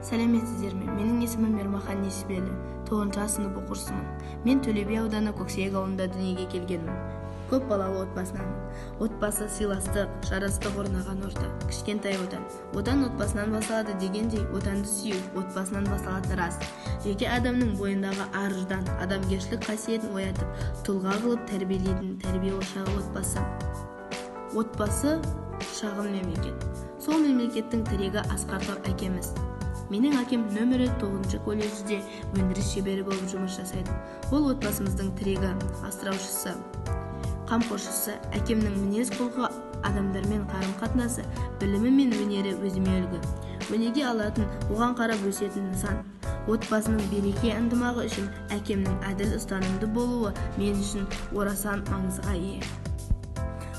Сәлеметсіздер ме? Менің есімім Ермахан Несібелі. 9 сынып оқушысымын. Мен Төле би ауданы Көксерек ауылында дүниеге келгенмін. Көп балалы отбасынанмын. Отбасы сыйластық, жарастық орнаған орта, кішкентай отан. Отан отбасынан басталады дегендей, отанды сүю отбасынан басталады рас. Жеке адамның бойындағы ар-ждан, адамгершілік қасиетін оятып, тұлға қылып тәрбиелейтін тәрбие ошағы отбасы. Отбасы шағын мемлекет. Сол мемлекеттің тірегі Асқар әкеміз. Менің әкем нөмірі 9 колледжде өндіріс шебері болып жұмыс жасайды. Ол отбасымыздың тірегі, асыраушысы, қамқоршысы. Әкемнің мінез құлқы, адамдармен қарым-қатынасы, білімі мен өнері өзіме үлгі. Өнеге алатын, оған қарап өсетін нысан. Отбасының береке ынтымағы үшін әкемнің әділ ұстанымды болуы мен үшін орасан маңызға ие.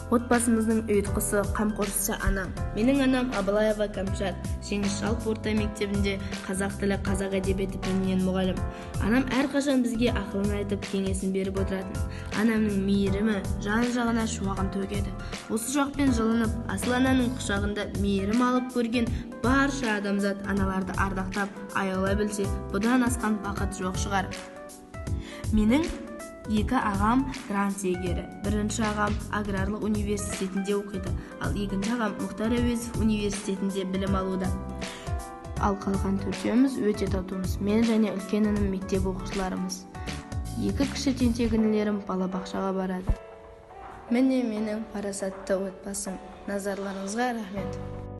Отбасымыздың ұйытқысы, қамқоршысы анам. Менің анам Абылаева Кәмшат, Жеңіс жалпы орта мектебінде қазақ тілі, қазақ әдебиеті пәнінен мұғалім. Анам әрқашан бізге ақылын айтып, кеңесін беріп отыратын. Анамның мейірімі жан-жағына шуағын төгеді. Осы шуақпен жылынып, асыл ананың құшағында мейірім алып көрген барша адамзат аналарды ардақтап, аялай білсе, бұдан асқан бақыт жоқ шығар. Менің 2 ағам грант иегері. Бірінші ағам аграрлық университетінде оқиды, ал екінші ағам Мұхтар Әуезов университетінде білім алуда. Ал қалған 4-еуміз өте татумыз. Мен және үлкен інім мектеп оқушыларымыз. 2 кіші тентегінілерім балабақшаға барады. Міне менің парасатты отбасым. Назарларыңызға рахмет.